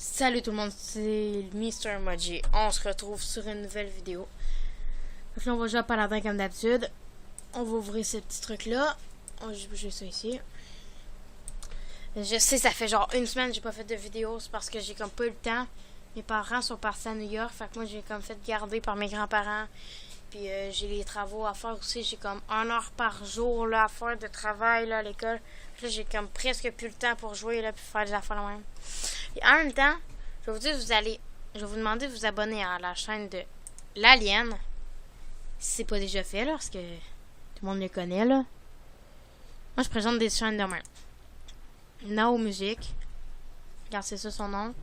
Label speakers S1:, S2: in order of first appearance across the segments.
S1: Salut tout le monde, c'est Mr. Moji. On se retrouve sur une nouvelle vidéo. Donc là, on va jouer à Paladin comme d'habitude. On va ouvrir ce petit truc-là. On va juste bouger ça ici. Je sais, ça fait genre une semaine que j'ai pas fait de vidéo. C'est parce que j'ai comme pas eu le temps. Mes parents sont partis à New York. Fait que moi, j'ai comme fait garder par mes grands-parents. Puis j'ai les travaux à faire aussi. J'ai comme 1 heure par jour là, à faire de travail là, à l'école. Là, j'ai comme presque plus le temps pour jouer là, puis faire des affaires là même. Et en même temps, je vais vous dire, je vais vous demander de vous abonner à la chaîne de l'Alien. Si c'est pas déjà fait, là, parce que tout le monde le connaît, là. Moi, je présente des chaînes de même. Nao Music. Regarde, c'est ça son nom.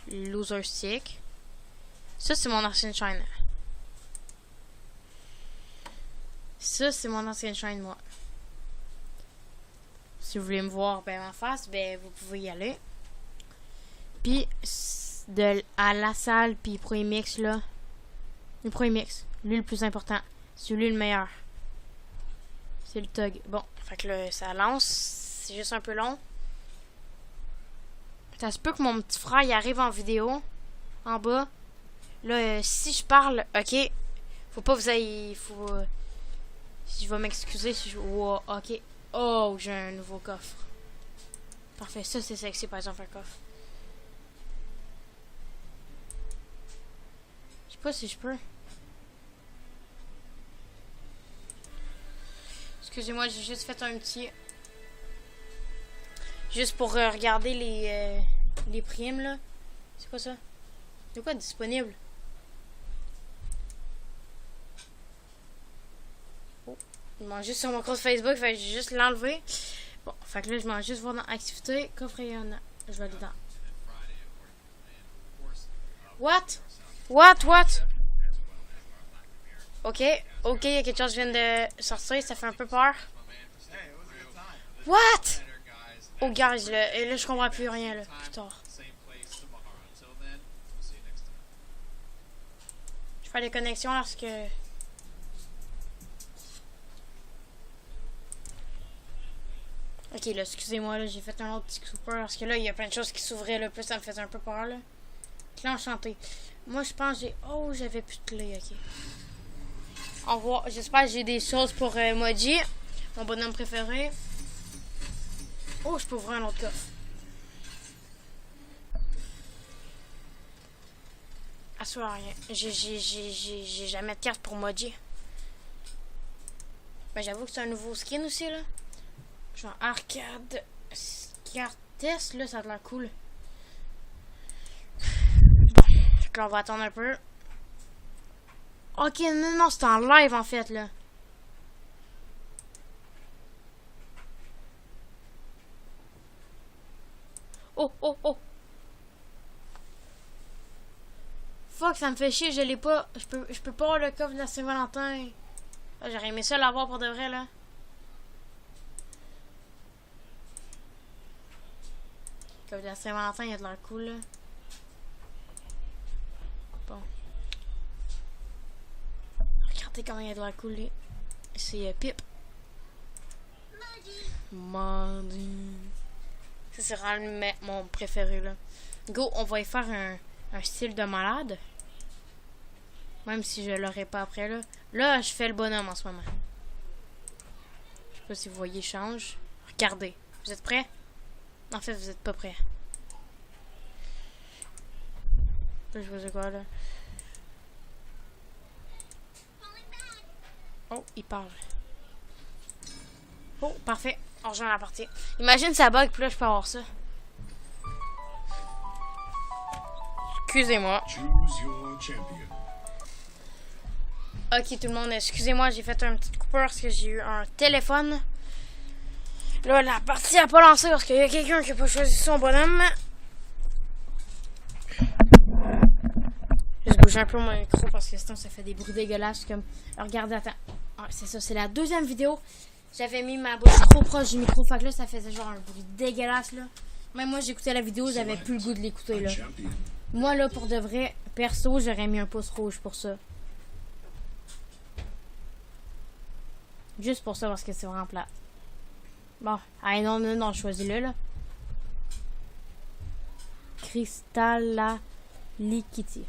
S1: Loser Stick. Ça, c'est mon ancienne chaîne. Ça, c'est mon ancienne chaîne, moi. Si vous voulez me voir ben en face, ben vous pouvez y aller. Puis à la salle, puis Pro Mix là. Le Pro Mix, lui le plus important. C'est lui le meilleur. C'est le Tug. Bon, fait que là, ça lance. C'est juste un peu long. Ça se peut que mon petit frère y arrive en vidéo. En bas. Là, si je parle, ok. Faut pas vous ayez. Faut. Si je vais m'excuser si je. Wow, ok. Oh, j'ai un nouveau coffre. Parfait, ça c'est sexy par exemple un coffre. Je sais pas si je peux. Excusez-moi, j'ai juste fait un petit. Juste pour regarder les primes là. C'est quoi ça? C'est quoi disponible? Je mange juste sur mon compte Facebook, fait que j'ai juste l'enlever. Bon, fait que là, je mange juste voir dans activité, coffre et je vais aller dedans. What? Ok, il y a quelque chose qui vient de sortir, ça fait un peu peur. What? Oh, guys, là, je comprends plus rien, là, plus tard. Je fais des connexions lorsque... Ok, là, excusez-moi, là, j'ai fait un autre petit coup peur. Parce que là, il y a plein de choses qui s'ouvraient, là. Plus ça me faisait un peu peur, là. Clé enchantée. Moi, je pense que j'ai... Oh, j'avais plus de clé, ok. Au revoir. J'espère que j'ai des choses pour Moji. Mon bonhomme préféré. Oh, je peux ouvrir un autre coffre. Ah, ça, rien. J'ai jamais de carte pour Moji. Ben, j'avoue que c'est un nouveau skin aussi, là. Genre arcade carte test là, ça a l'air cool. Bon, fait que là on va attendre un peu. Ok, non, c'est en live en fait là. Oh. Fuck, ça me fait chier, je l'ai pas. Je peux pas avoir le coffre de la Saint-Valentin. Ah, j'aurais aimé ça l'avoir pour de vrai là. Comme la Saint-Valentin, il y a de l'air cool, là. Bon. Regardez comment il y a de l'air cool, lui. C'est Pip. Mardi. Ça, c'est vraiment mon préféré, là. Go, on va y faire un style de malade. Même si je l'aurai pas après, là. Là, je fais le bonhomme en ce moment. Je sais pas si vous voyez, change. Regardez. Vous êtes prêts? En fait, vous êtes pas prêts. Là, je sais quoi, là. Oh, il parle. Oh, parfait. On rejoint la partie. Imagine ça bug, puis là, je peux avoir ça. Excusez-moi. Ok, tout le monde, excusez-moi, j'ai fait un petit coupeur parce que j'ai eu un téléphone. Là, la partie a pas lancé parce qu'il y a quelqu'un qui a pas choisi son bonhomme. Je bouge un peu mon micro parce que sinon ça fait des bruits dégueulasses comme... Regardez, attends. Ah, c'est ça, c'est la deuxième vidéo. J'avais mis ma bouche trop proche du micro. Fait que là, ça faisait genre un bruit dégueulasse, là. Même moi, j'écoutais la vidéo, j'avais plus le goût de l'écouter, là. Moi, là, pour de vrai, perso, j'aurais mis un pouce rouge pour ça. Juste pour ça, parce que c'est vraiment plat. Bon, allez, non, choisis-le, là. Crystalalikity.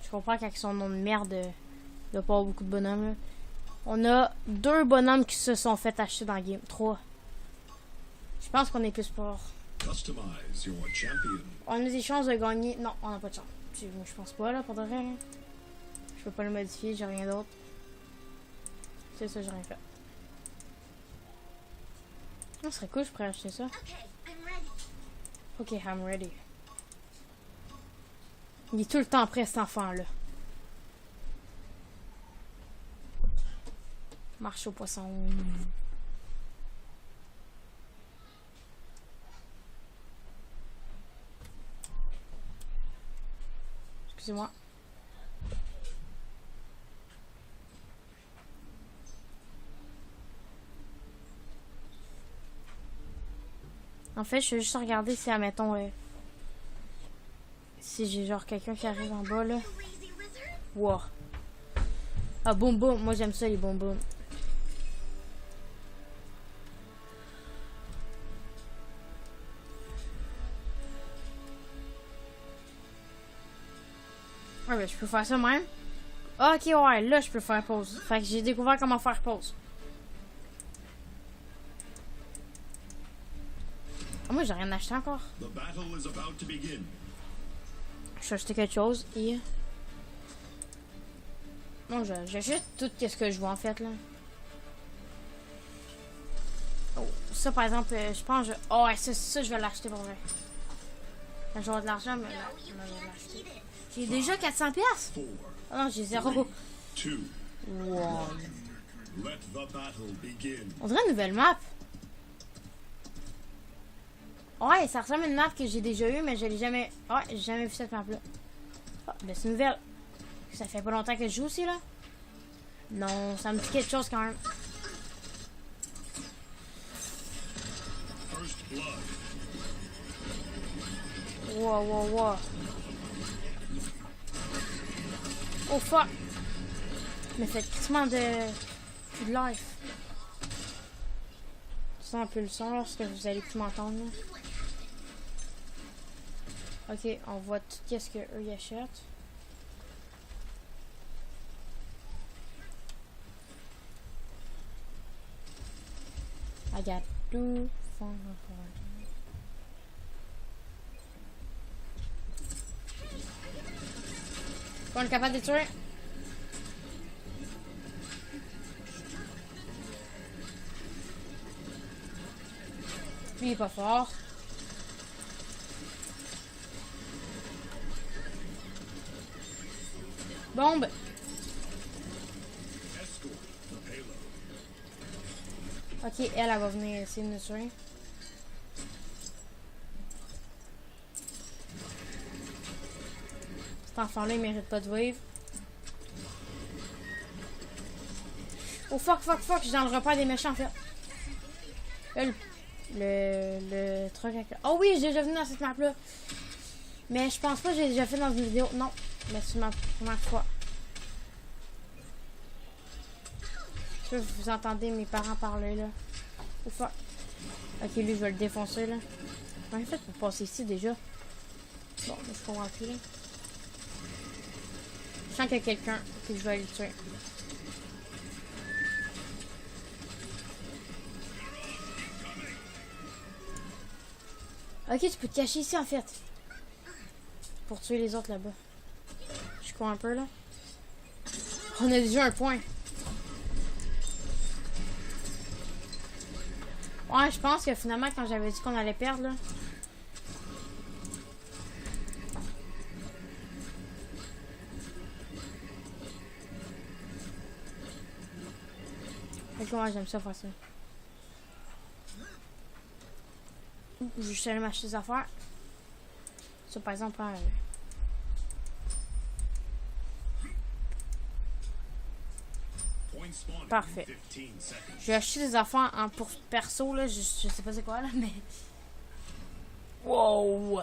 S1: Je comprends qu'avec son nom de merde, il doit pas avoir beaucoup de bonhommes. Là. On a 2 bonhommes qui se sont fait acheter dans le game. 3. Je pense qu'on est plus fort. On a des chances de gagner. Non, on n'a pas de chance. Je pense pas là pour de vrai. Je peux pas le modifier, j'ai rien d'autre. C'est ça, j'ai rien fait. Ça serait cool, je pourrais acheter ça. Ok, I'm ready. Il est tout le temps prêt, cet enfant-là. Marche au poisson. Excusez-moi. En fait, je vais juste regarder si, admettons, si j'ai genre quelqu'un qui arrive en bas, là. Wow. Ah, boum boum. Moi, j'aime ça, les boum boum. Ouais, ben, je peux faire ça même. Ok, ouais, là, je peux faire pause. Fait que j'ai découvert comment faire pause. Ah, moi, j'ai rien acheté encore. Je vais acheter quelque chose et... Non, j'achète tout ce que je veux en fait, là. Oh, ça, par exemple, je pense... Oh, ouais, ça, je vais l'acheter pour vrai. Quand j'aurai de l'argent, mais là, je vais l'acheter. J'ai déjà 400$. Ah non, j'ai 0. Wow. On dirait une nouvelle map. Ouais, ça ressemble à une map que j'ai déjà eue, mais je l'ai jamais... Ouais, j'ai jamais vu cette map-là. Oh, ben c'est une nouvelle. Ça fait pas longtemps que je joue aussi, là. Non, ça me dit quelque chose quand même. Wow, wow, wow. Oh fuck! Mais faites quasiment de life. C'est un peu le son lorsque vous allez plus m'entendre. Ok, on voit tout ce que eux y achètent. I got 2 fun. On est capable de tuer. Lui, il est pas fort. Bombe. Ok, elle va venir essayer de nous tuer. Cet enfant-là, il mérite pas de vivre. Oh fuck, fuck, fuck, je suis dans le repère des méchants en fait. Là, le truc avec... Oh oui, j'ai déjà venu dans cette map-là. Mais je pense pas que j'ai déjà fait dans une vidéo. Non, mais c'est ma première fois. Je sais que vous entendez mes parents parler là. Oh fuck. Ok, lui, je vais le défoncer là. Comment il fait pour passer ici déjà? Bon, je comprends plus là. Je sens qu'il y a quelqu'un que je vais aller tuer. Ok, tu peux te cacher ici en fait. Pour tuer les autres là-bas. Je cours un peu là. On a déjà un point. Ouais, je pense que finalement quand j'avais dit qu'on allait perdre là. Ok, ouais, j'aime ça faire ça. Je suis allé m'acheter des affaires. Ça, par exemple, parfait. J'ai acheté des affaires en pour perso, là. Je sais pas c'est quoi, là, mais... Wow!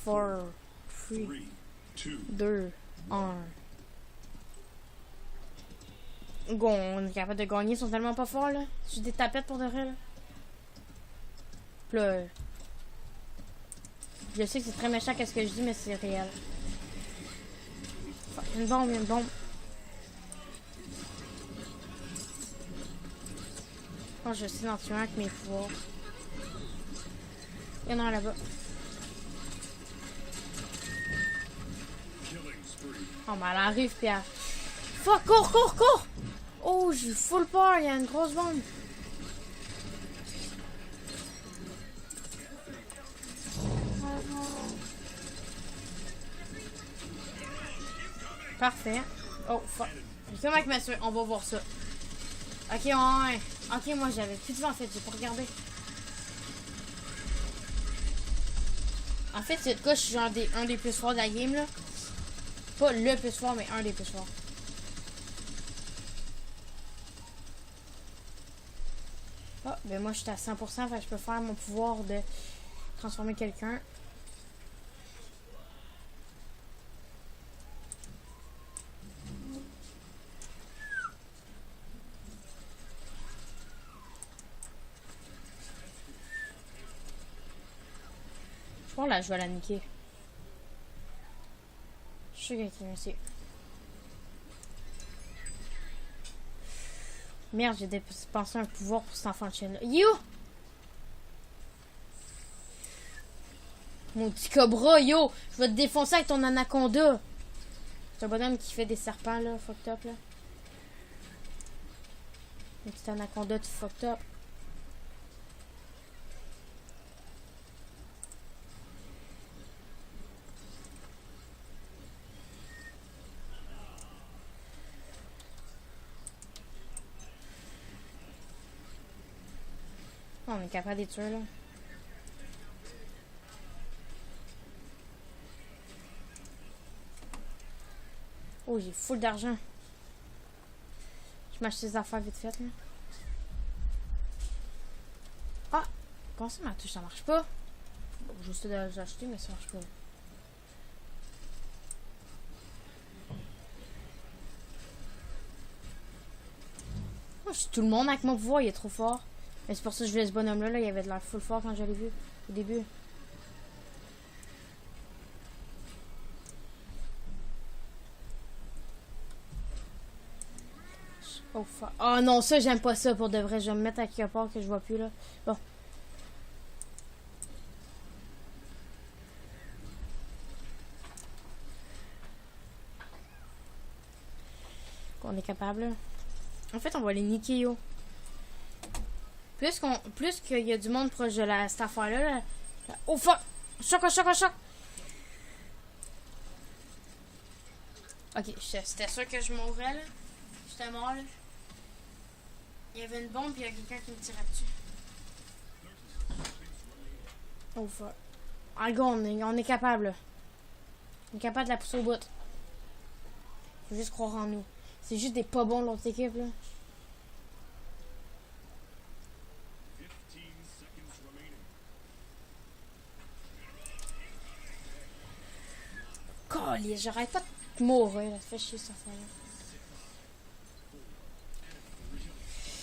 S1: 4, 3, 2, 1. Go, on est capable de gagner, ils sont tellement pas forts là. J'ai des tapettes pour de vrai là. Puis là, je sais que c'est très méchant qu'est-ce que je dis, mais c'est réel. Une bombe, une bombe. Oh, je sais d'en tuer un avec mes pouvoirs. Il y en a un là-bas. Oh, mais elle arrive, puis elle... Fuck, cours, cours, cours! Oh, j'ai full peur, il y a une grosse bombe. Parfait. Oh, fuck. Justement avec monsieur, on va voir ça. Ok, ouais. Ok, moi j'avais plus de vent en fait, j'ai pas regardé. En fait, cette cas, je suis genre un des plus forts de la game là. Pas le plus fort, mais un des plus forts. Oh, ben moi je suis à 100%, fait que je peux faire mon pouvoir de transformer quelqu'un. Je pense là, je vais la niquer. Je sais quelqu'un ici. Merde, j'ai dépensé un pouvoir pour cet enfant de chien là. You! Mon petit cobra, yo! Je vais te défoncer avec ton anaconda! C'est un bonhomme qui fait des serpents là, fucked up là. Un petit anaconda de fucked up. On est capable de tuer là. Oh, j'ai full d'argent. Je m'achète des affaires vite fait là. Ah! Comment ça ma touche ça marche pas? Bon, je sais de les acheter mais ça marche pas. Oh, je suis tout le monde avec mon pouvoir, il est trop fort. Mais c'est pour ça que je voulais ce bonhomme là, il avait de l'air full fort quand je l'ai vu au début. Oh fuck. Oh non, ça j'aime pas ça pour de vrai. Je vais me mettre à quelque part que je vois plus là. Bon. On est capable là. En fait, on va les niquer yo. Plus qu'il y a du monde proche de cette affaire là. Oh fuck! Choc, choc, choc! Ok, c'était sûr que je mourrais là. J'étais mort là. Il y avait une bombe et il y a quelqu'un qui me tirait dessus. Oh fuck. Ah, go, on est capable là. On est capable de la pousser au bout. Faut juste croire en nous. C'est juste des pas bons l'autre équipe là. Caliste, j'arrête pas de mourir là. Ça fait chier ça fait là.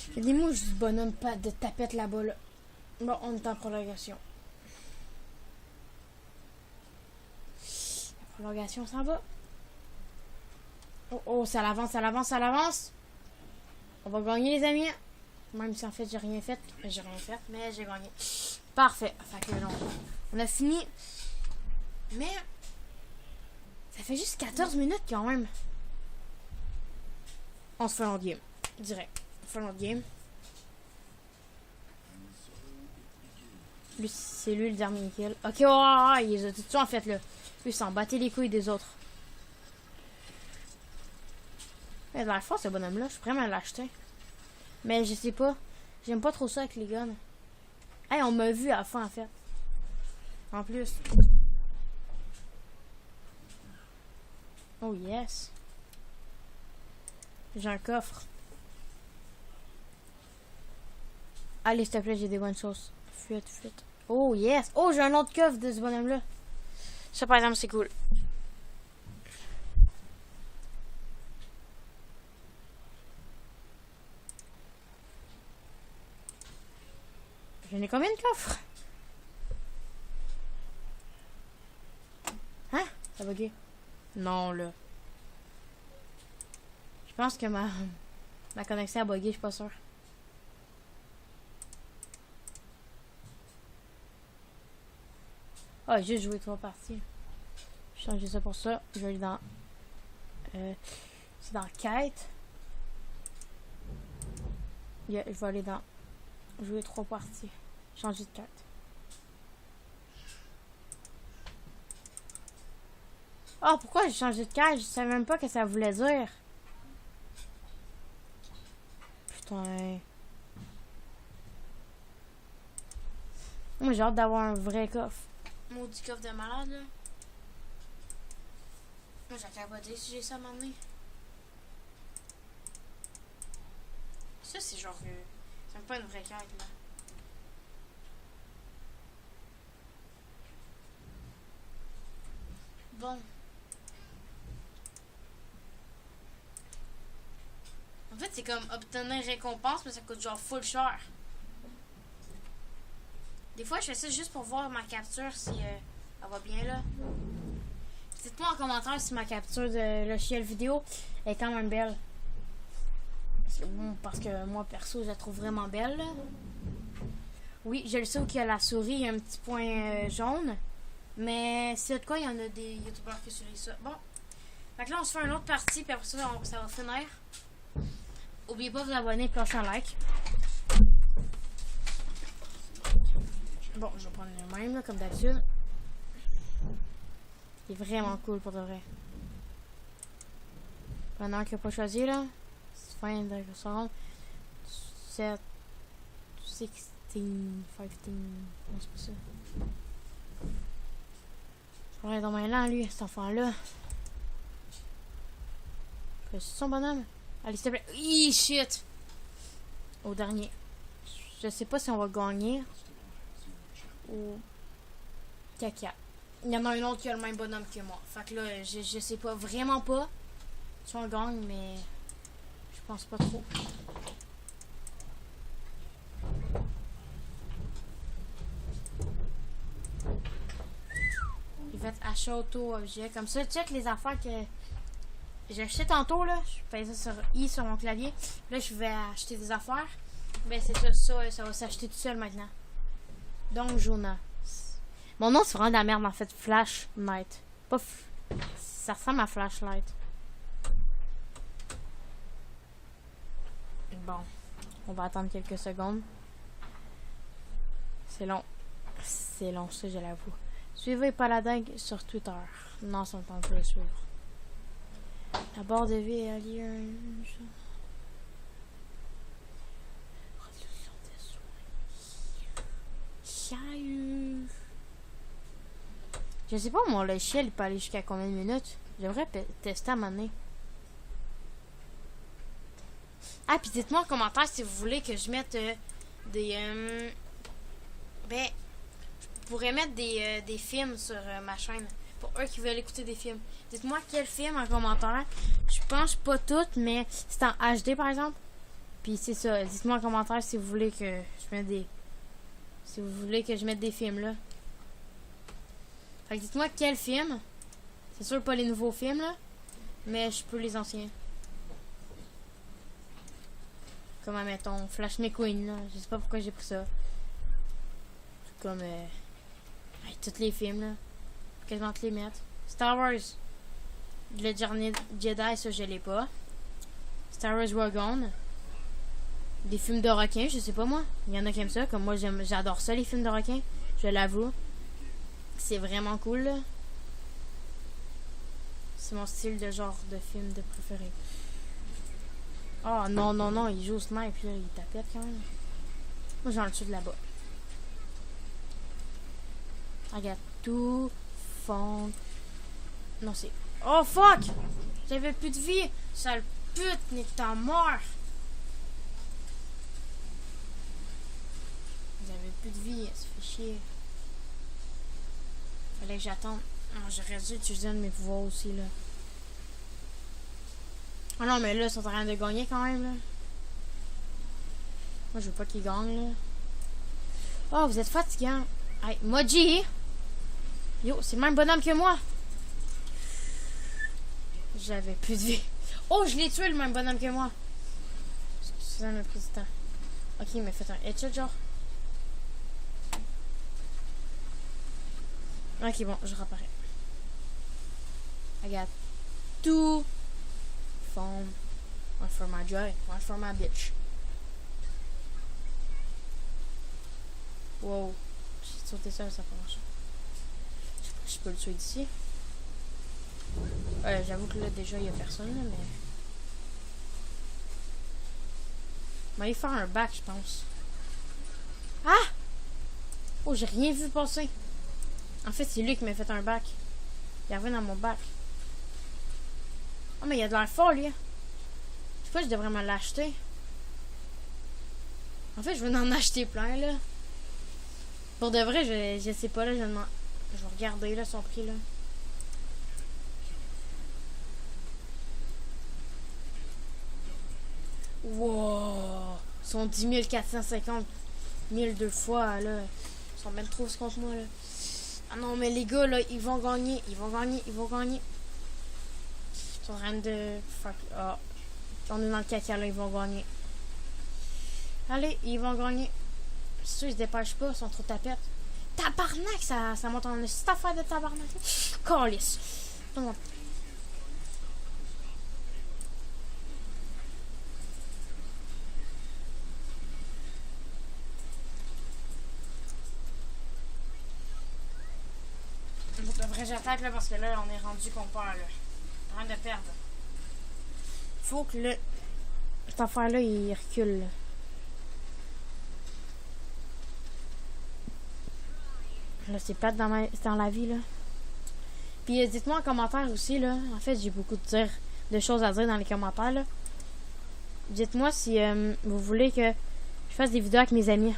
S1: Il y a des mouches du bonhomme pas de tapette là-bas là. Bon, on est en prolongation. La prolongation s'en va. Oh, oh, ça l'avance, ça l'avance, ça l'avance. On va gagner les amis. Même si en fait j'ai rien fait. J'ai rien fait, mais j'ai gagné. Parfait. Fait que non. On a fini. Mais ça fait juste 14 minutes quand même. On se fait l'autre game. Direct. On fait l'autre game. Lui, c'est lui le dernier kill. Ok, oh, il les a tout en fait là. Lui, il s'en battait les couilles des autres. Mais de la force, ce bonhomme là, je suis prêt à l'acheter. Mais je sais pas. J'aime pas trop ça avec les guns. Hey, on m'a vu à la fin en fait. En plus. Oh yes. J'ai un coffre. Allez, s'il te plaît, j'ai des bonnes choses. Fuite, fuite. Oh yes. Oh, j'ai un autre coffre de ce bonhomme là. Ça par exemple, c'est cool. J'en ai combien de coffres? Ça a bugué? Non, là. Je pense que ma connexion a bugué, je suis pas sûr. Ah, j'ai juste joué 3 parties. Je vais changer ça pour ça. Je vais aller dans... c'est dans quête. Je vais aller dans... Jouer 3 parties. Changer de quête. Ah, pourquoi j'ai changé de quête? Je savais même pas que ça voulait dire. Putain. Moi, j'ai hâte d'avoir un vrai coffre. Maudit coffre de malade, là. Moi, j'ai capoté si j'ai ça à m'emmener. Ça, c'est genre... c'est même pas une vraie quête, là. Bon. En fait, c'est comme obtenir récompense, mais ça coûte genre full cher. Des fois, je fais ça juste pour voir ma capture si elle va bien, là. Dites-moi en commentaire si ma capture de logiciel vidéo est quand même belle. Bon, parce que moi, perso, je la trouve vraiment belle, là. Oui, je le sais où qu'il y a la souris, il y a un petit point jaune. Mais c'est de quoi, il y en a des youtubeurs qui utilisent ça. Bon. Fait que là, on se fait une autre partie, puis après ça, ça va finir. N'oubliez pas de vous abonner et lâcher un like. Bon, je vais prendre le même, là, comme d'habitude. Il est vraiment cool pour de vrai. Pendant qu'il n'a pas choisi, là. C'est fin de seconde. 7, 16, 15. Non, c'est pas ça. Il est dans ma lent, lui, cet enfant-là. C'est son bonhomme. Allez, s'il te plaît. Hi, shit! Au dernier. Je sais pas si on va gagner. Ou... caca. Il y en a un autre qui a le même bonhomme que moi. Fait que là, je sais pas, vraiment pas si on gagne, mais je pense pas trop. Il va être achat auto-objet. Comme ça, check les affaires que j'ai acheté tantôt, là. Je fais ça sur I sur mon clavier. Là, je vais acheter des affaires. Ben, c'est ça va s'acheter tout seul maintenant. Donc, Jonah. Mon nom, c'est vraiment de la merde, en fait. Flash Night. Pas ça ressemble à Flashlight. Bon. On va attendre quelques secondes. C'est long. C'est long, ça, je l'avoue. Suivez Paladin sur Twitter. Non, ça me tente pas de suivre. La barre de vie est alliée à une... Réduction des soins. Je sais pas, mon logiciel, il peut aller jusqu'à combien de minutes? J'aimerais tester à un moment donné. Ah, puis dites-moi en commentaire si vous voulez que je mette des... ben... je pourrais mettre des films sur ma chaîne. Pour eux qui veulent écouter des films. Dites-moi quel film en commentaire. Je pense pas toutes, mais c'est en HD par exemple. Puis c'est ça. Dites-moi en commentaire si vous voulez que je mette des... si vous voulez que je mette des films là. Fait que dites-moi quel film. C'est sûr pas les nouveaux films là. Mais je peux les anciens. Comme admettons Flash McQueen là. Je sais pas pourquoi j'ai pris ça. C'est comme tous les films là. Quasiment te les mettre. Star Wars. Le dernier Jedi, ça je l'ai pas. Star Wars Rogue One. Des films de requins, je sais pas moi. Il y en a qui aiment ça. Comme moi j'adore ça les films de requins. Je l'avoue. C'est vraiment cool là. C'est mon style de genre de film de préféré. Oh non non non, il joue au snipe là, il tapette quand même. Moi j'en le tue de là-bas. Regarde tout. Fond. Non, c'est... Oh, fuck! J'avais plus de vie! Sale pute, n'est en mort! J'avais plus de vie, ça fait chier. Fallait que j'attende. Oh, j'aurais dû utiliser un de mes pouvoirs aussi, là. Oh non, mais là, ils sont en train de gagner quand même, là. Moi, je veux pas qu'ils gagnent, là. Oh, vous êtes fatigant. Hey, Moji! Yo, c'est le même bonhomme que moi. J'avais plus de vie. Oh, je l'ai tué le même bonhomme que moi. Ça m'a pris du temps. Ok, il m'a fait un headshot, genre. Ok, bon, je réapparais. I got 2 phone. One for my joy, one for my bitch. Wow. J'ai sauté ça, ça n'a pas marché. Je sais pas si je peux le tuer d'ici. J'avoue que là, déjà, il y a personne, là, mais... On va aller faire un back, je pense. Ah! Oh, j'ai rien vu passer. En fait, c'est lui qui m'a fait un back. Il est arrivé dans mon back. Oh, mais il a de l'air fort, lui. Je sais pas, je devrais me l'acheter. En fait, je vais en acheter plein, là. Pour de vrai, je sais pas, là, je vais regarder, là, son prix, là. Wow! Ils sont 10 450 000 deux fois, là. Ils sont même trop contre moi, là. Ah non, mais les gars, là, ils vont gagner. Ils vont gagner. Ils vont gagner. Ils sont en train de... Fuck. Oh. On est dans le caca, là. Ils vont gagner. Allez, ils vont gagner. C'est sûr, ils se dépêchent pas. Ils sont trop tapettes. Tabarnak, ça monte en cette affaire de tabarnak. Calice. Tout le monde. Pour de vrai, j'attaque, là, parce que là, on est rendu qu'on perd, là. En train de perdre. Faut que le... Cette affaire-là, il recule, là. Là, c'est plate dans la vie, là. Puis dites-moi en commentaire aussi, là. En fait, j'ai beaucoup de choses à dire dans les commentaires, là. Dites-moi si vous voulez que je fasse des vidéos avec mes amis.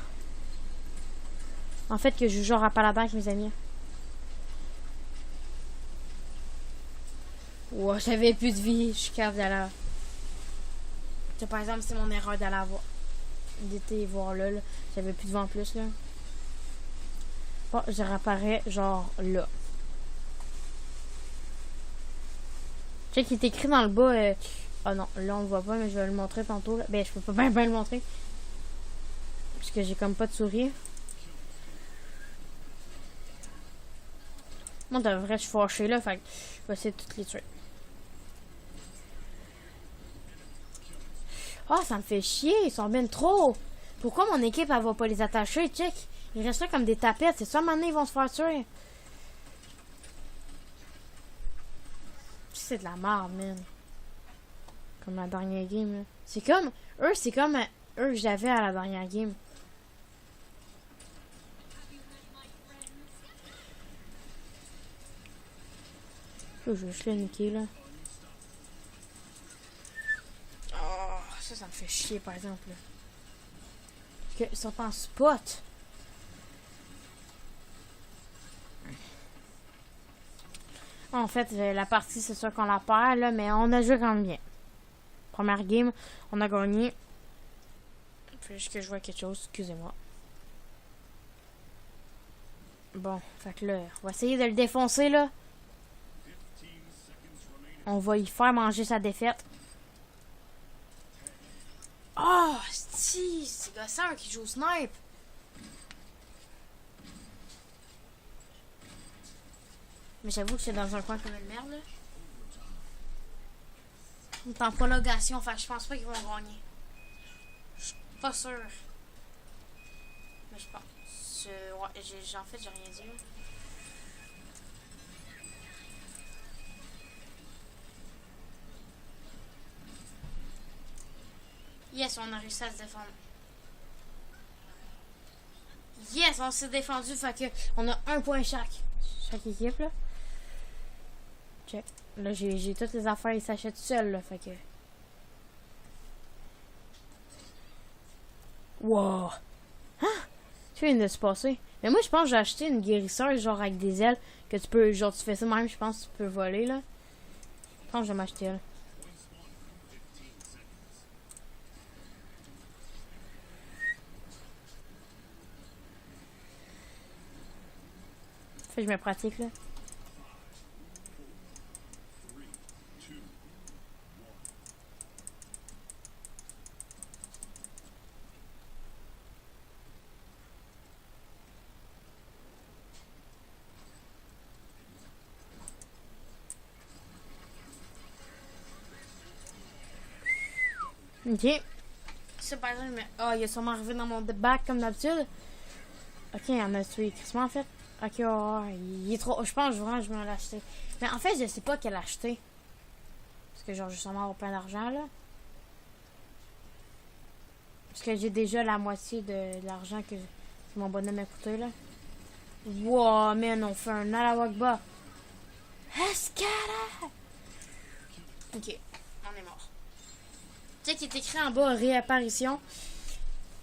S1: En fait, que je joue genre à Paladin avec mes amis. Wow, j'avais plus de vie. Je suis cave d'aller. Par exemple, c'est mon erreur d'aller voir. D'été voir là. J'avais plus de vent en plus, là. Bon, je réapparais genre là. Tu sais qu'il est écrit dans le bas. Ah non, là on le voit pas, mais je vais le montrer tantôt. Là. Ben, je peux pas bien le montrer. Parce que j'ai comme pas de souris. Moi, de vrai, je suis fâchée là. Fait que je vais essayer de toutes les tuer. Ah, ça me fait chier. Ils sont bien trop. Pourquoi mon équipe, elle va pas les attacher? Check. Ils restent là comme des tapettes. C'est ça, maintenant, ils vont se faire tuer. C'est de la merde, man. Comme la dernière game, là. C'est comme... Eux, c'est comme... eux que j'avais à la dernière game. Je vais juste le niquer, là. Oh, ça me fait chier, par exemple, là. Parce qu'ils sont en spot. En fait, la partie, c'est sûr qu'on la perd, là, mais on a joué quand même bien. Première game, on a gagné. Il faut juste que je vois quelque chose, excusez-moi. Bon, fait que là, on va essayer de le défoncer, là. On va y faire manger sa défaite. Oh, si, c'est gossant qui joue au snipe. Mais j'avoue que c'est dans un coin comme une merde, là. On est en prolongation, fait que je pense pas qu'ils vont gagner. Je suis pas sûre. Mais je pense. Ouais, en fait, j'ai rien dit, là. Yes, on a réussi à se défendre. Yes, on s'est défendu, fait que on a un point chaque équipe, là. Check. Là, j'ai toutes les affaires, ils s'achètent seuls, là, fait que... Wow! Hein? Tu viens de se passer? Mais moi, je pense que j'ai acheté une guérisseur, genre avec des ailes, que tu peux, genre, tu fais ça même, je pense que tu peux voler, là. Je pense que je vais m'acheter elle. Fait que je me pratique, là. Ok. Ça, par exemple, il est sûrement arrivé dans mon bac comme d'habitude. Ok, il y en a tué Christmas en fait. Ok, il est trop. Je pense vraiment que je vais l'acheter. Mais en fait, je sais pas quel acheter. Parce que genre, justement, avoir plein d'argent là. Parce que j'ai déjà la moitié de l'argent que mon bonhomme a coûté là. Wow, man, on fait un Alawakba. Escala! Ok, on est mort. Tu sais qu'il est écrit en bas réapparition.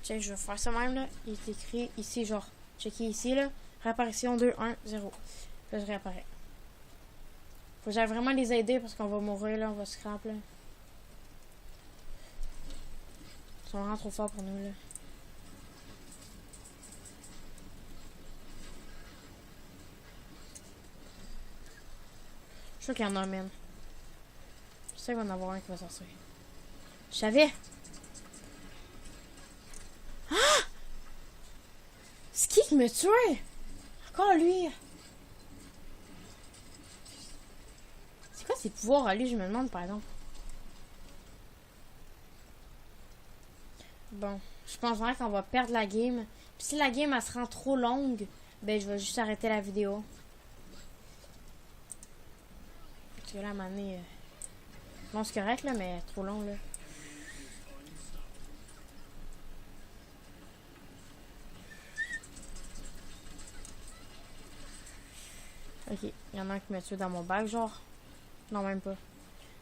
S1: Check, je vais faire ça même là. Il est écrit ici, genre. Checker ici là. Réapparition 2, 1, 0. Là, je réapparais. Faut que j'aille vraiment les aider parce qu'on va mourir là. On va scrap là. Ils sont vraiment trop forts pour nous là. Je suis sûr qu'il y en a un, man. Je sais qu'il va en avoir un qui va sortir. Je savais. Ah! C'est qui me tuait? Encore lui. C'est quoi ses pouvoirs à lui, je me demande par exemple. Bon, je pense vraiment qu'on va perdre la game. Puis si la game elle se rend trop longue, ben je vais juste arrêter la vidéo. Parce que là, à un moment donné, bon, c'est correct là, mais trop long là. Ok, il y en a un qui m'a tué dans mon bac, genre. Non, même pas.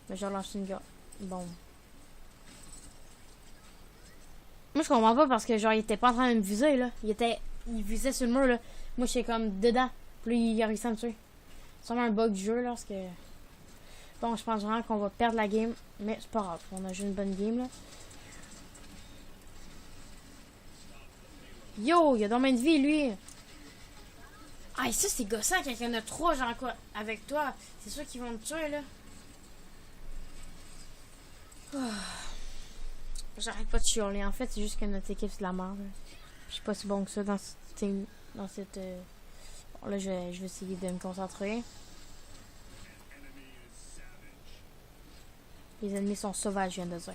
S1: Mais j'ai relancé une gars. Bon. Moi, je comprends pas parce que, genre, il était pas en train de me viser, là. Il visait sur le mur, là. Moi, j'étais comme dedans. Puis il a réussi à me tuer. C'est vraiment un bug du jeu, là, parce que... Bon, je pense vraiment qu'on va perdre la game. Mais c'est pas grave. On a juste une bonne game, là. Yo, il a dans de vie, lui. Ah, et ça, c'est gossant quand il y en a trois, genre, quoi, avec toi. C'est sûr qu'ils vont me tuer, là. Oh. J'arrête pas de chialer. En fait, c'est juste que notre équipe, c'est de la merde. Je suis pas si bon que ça dans cette... Bon, là, je vais essayer de me concentrer. Les ennemis sont sauvages, je viens de dire.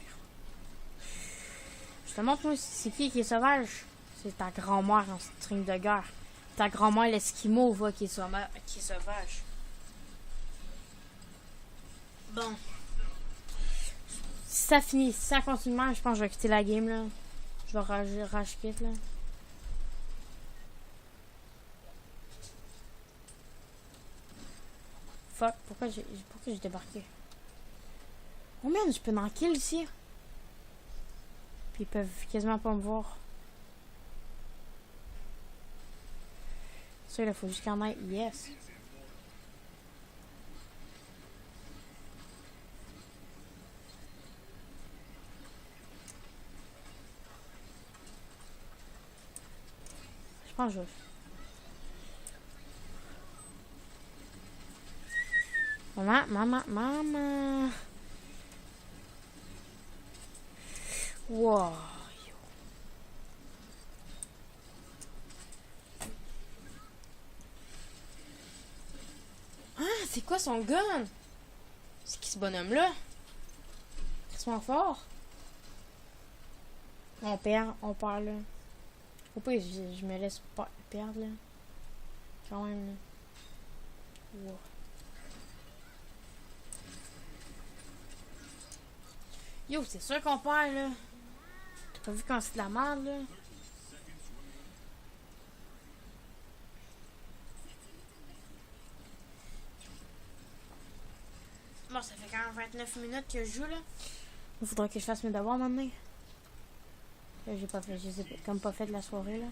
S1: Je te montre, moi, c'est qui est sauvage. C'est ta grand-mère en string de guerre. Ta grand-mère, l'esquimau, va, qui est sauvage. Bon. Si ça finit, si ça continue, je pense que je vais quitter la game, là. Je vais rage quitte, là. Fuck, pourquoi j'ai débarqué? Oh man, je peux en kill ici. Puis ils peuvent quasiment pas me voir. Ça, il faut juste qu'il y en ait. Yes. Je pense que je vais. Maman. Wow. Ah, c'est quoi son gun? C'est qui ce bonhomme-là? Crissement fort. On perd là. Faut pas que je me laisse pas perdre là. Quand même là. Wow. Yo, c'est sûr qu'on perd là. T'as pas vu quand c'est de la merde là? Bon, ça fait quand même 29 minutes que je joue là. Il faudra que je fasse mes devoirs maintenant. Là, j'ai pas fait, je sais comme pas fait de la soirée là.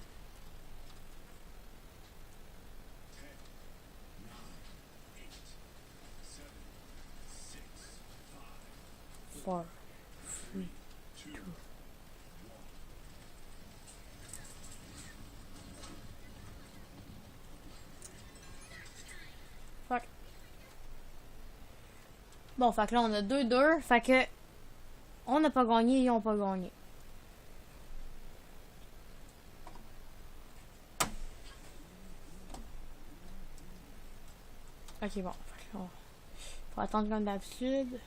S1: Four, three, two. Fuck. Bon, fait que là, on a 2-2. Fait que on n'a pas gagné, ils ont pas gagné. Ok, bon. Faut attendre comme d'habitude.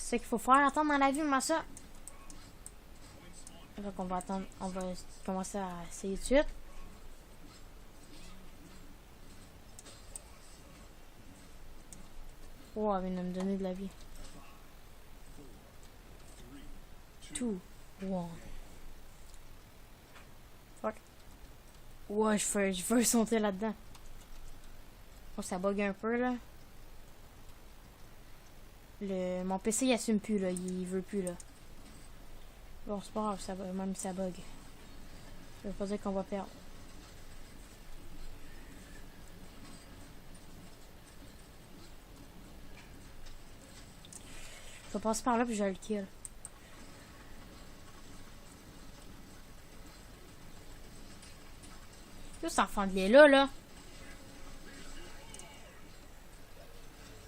S1: C'est ça qu'il faut faire, attendre dans la vie, moi ça. Donc on va attendre, on va commencer à essayer de suite. Oh, elle vient de me donner de la vie. 2, 1. Fuck. Ouais, je veux sauter là-dedans. Oh, ça bug un peu, là. Mon PC, il assume plus, là. Il veut plus, là. Bon, c'est pas grave, ça, même si ça bug. Ça veut pas dire qu'on va perdre. Je vais passer par là, puis je vais le kill. Cet enfant de lait là.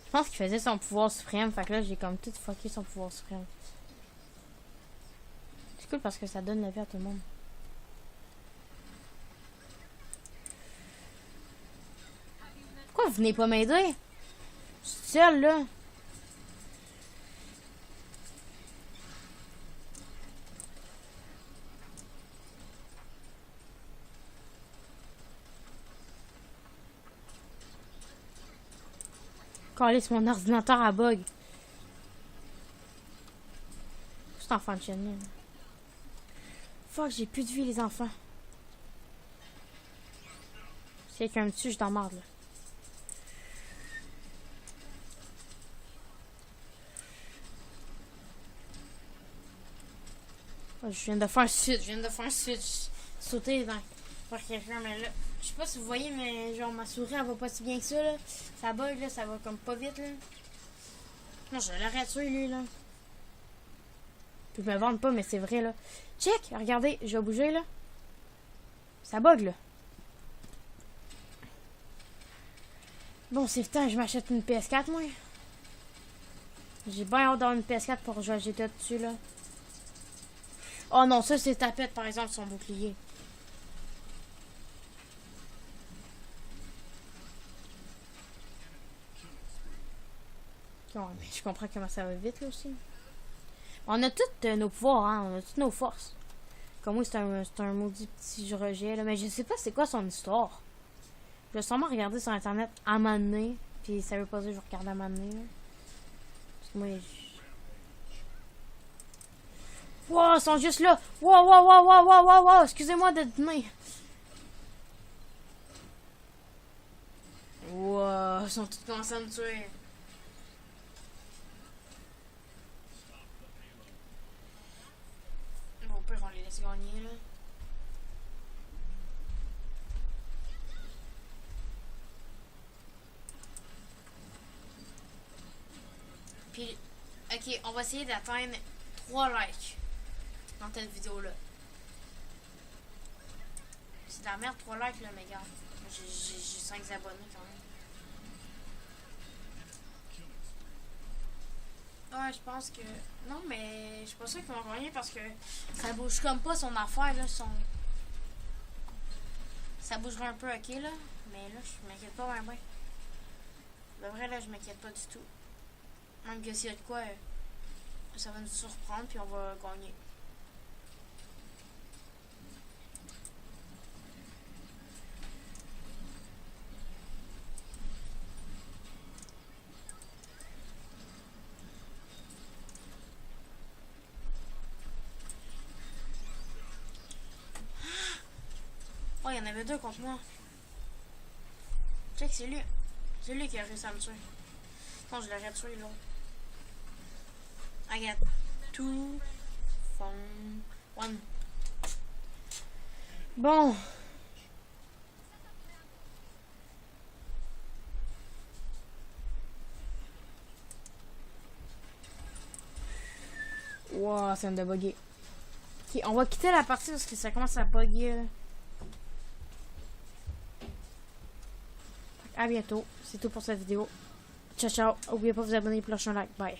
S1: Je pense qu'il faisait son pouvoir suprême. Fait que là, j'ai comme tout fucké son pouvoir suprême. C'est cool parce que ça donne la vie à tout le monde. Pourquoi vous venez pas m'aider? Je suis seule là. Calisse, mon ordinateur à bug. Cet enfant de chaîne. Fuck, j'ai plus de vie, les enfants. Si quelqu'un me tue, je t'emmerde, là. Oh, je viens de faire un switch. Sauter par quelqu'un, mais là. Je sais pas si vous voyez, mais genre ma souris elle va pas si bien que ça là. Ça bug là, ça va comme pas vite là. Non, je l'arrête tuer lui là. Puis me vendre pas, mais c'est vrai là. Check, regardez, je vais bouger là. Ça bug là. Bon, c'est le temps, je m'achète une PS4 moi. J'ai bien hâte d'avoir une PS4 pour jouer à GTA dessus là. Oh non, ça c'est tapette par exemple son bouclier. Ouais, mais je comprends comment ça va vite là aussi. On a tous nos pouvoirs, hein. On a toutes nos forces. Comme moi, c'est un maudit petit rejet là. Mais je sais pas c'est quoi son histoire. Je vais sûrement regarder sur internet à un moment donné. Puis ça veut pas dire que je regarde à un moment donné. Là. Parce que moi, wow, ils sont juste là. Wow. Excusez-moi de tenir. Wow, ils sont tous commencés à me tuer. Au pire, on les laisse gagner, là. Puis, ok, on va essayer d'atteindre 3 likes dans cette vidéo-là. C'est de la merde, 3 likes, là, mais regarde. J'ai 5 abonnés, quand même. Ouais, je pense que... Non, mais je suis pas sûre qu'ils vont gagner parce que ça bouge comme pas son affaire, là, Ça bougerait un peu, ok, là. Mais là, je m'inquiète pas vraiment. De vrai, là, je m'inquiète pas du tout. Même que s'il y a de quoi, ça va nous surprendre, puis on va gagner. Oh, il y en avait 2 contre moi. Check, c'est lui. C'est lui qui a réussi à me tuer. Non, je l'aurais tué, l'autre. I got 2 from 1. Bon. Wow, ça vient de bugger. Ok, on va quitter la partie parce que ça commence à bugger. Là. À bientôt. C'est tout pour cette vidéo. Ciao, ciao. N'oubliez pas de vous abonner pour le prochain like. Bye.